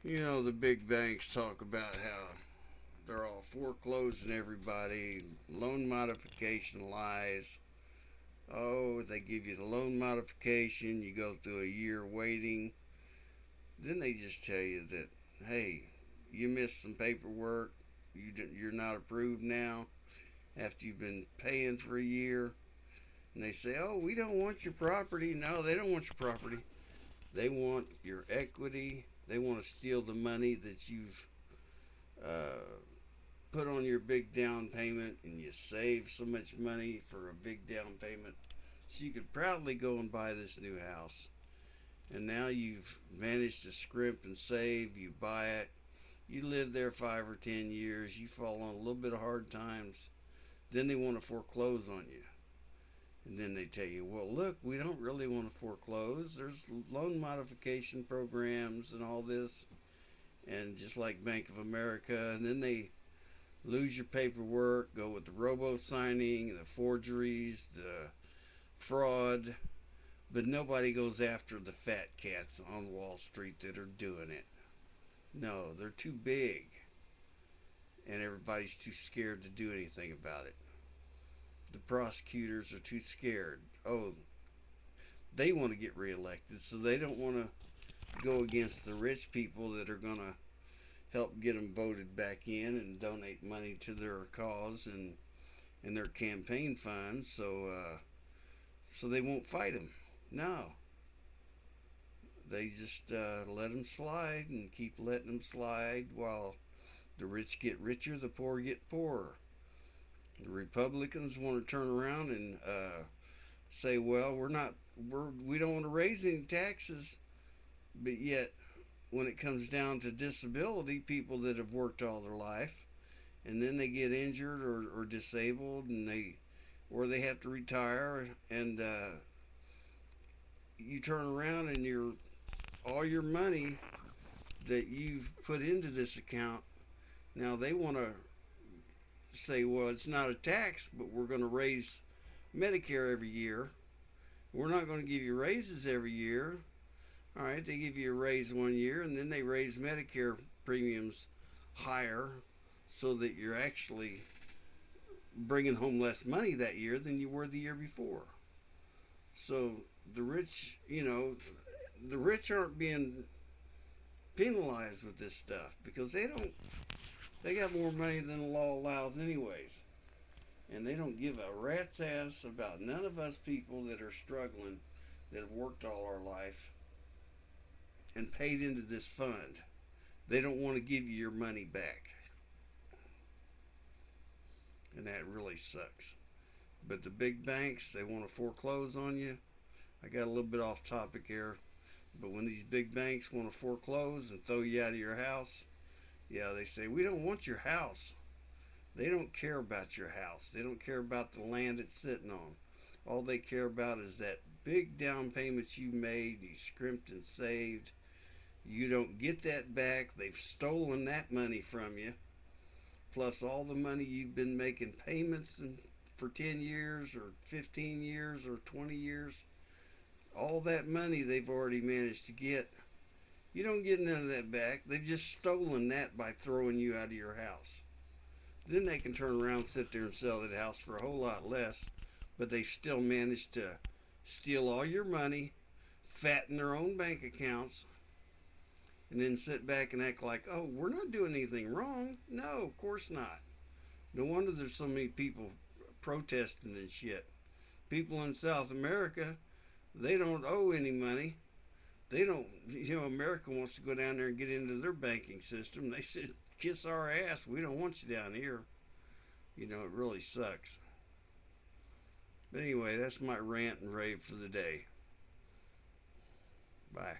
You know, the big banks talk about how they're all foreclosing everybody, loan modification lies. Oh, they give you the loan modification, you go through a year waiting. Then they just tell you that, hey, you missed some paperwork, you're not approved now after you've been paying for a year. And they say, oh, we don't want your property. No, they don't want your property. They want your equity. They want to steal the money that you've uh, put on your big down payment, and you save so much money for a big down payment so you could proudly go and buy this new house. And now you've managed to scrimp and save, you buy it, you live there 5 or 10 years, you fall on a little bit of hard times, then they want to foreclose on you. And then they tell you, well, look, we don't really want to foreclose. There's loan modification programs and all this, and just like Bank of America. And then they lose your paperwork, go with the robo signing, the forgeries, the fraud. But nobody goes after the fat cats on Wall Street that are doing it. No, they're too big, and everybody's too scared to do anything about it. The prosecutors are too scared. Oh, they want to get reelected, so they don't want to go against the rich people that are going to help get them voted back in and donate money to their cause and their campaign funds. So they won't fight them. No, they just let them slide and keep letting them slide while the rich get richer, the poor get poorer. The Republicans want to turn around and say, well, we don't want to raise any taxes, but yet when it comes down to disability, people that have worked all their life and then they get injured or disabled and they have to retire, and you turn around and all your money that you've put into this account, now they want to say, well, it's not a tax, but we're going to raise Medicare every year. We're not going to give you raises every year. All right, they give you a raise one year, and then they raise Medicare premiums higher so that you're actually bringing home less money that year than you were the year before. So the rich, the rich aren't being penalized with this stuff because they got more money than the law allows anyways. And they don't give a rat's ass about none of us people that are struggling, that have worked all our life and paid into this fund. They don't want to give you your money back. And that really sucks. But the big banks, they want to foreclose on you. I got a little bit off topic here, but when these big banks want to foreclose and throw you out of your house, yeah, they say, we don't want your house. They don't care about your house. They don't care about the land it's sitting on. All they care about is that big down payments you made, you scrimped and saved. You don't get that back. They've stolen that money from you, plus all the money you've been making payments for 10 years or 15 years or 20 years. All that money they've already managed to get. You don't get none of that back. They've just stolen that by throwing you out of your house. Then they can turn around and sit there and sell that house for a whole lot less, but they still manage to steal all your money, fatten their own bank accounts, and then sit back and act like, oh, we're not doing anything wrong. No, of course not. No wonder there's so many people protesting and shit. People in South America, they don't owe any money. They don't, America wants to go down there and get into their banking system. They said, kiss our ass. We don't want you down here. It really sucks. But anyway, that's my rant and rave for the day. Bye.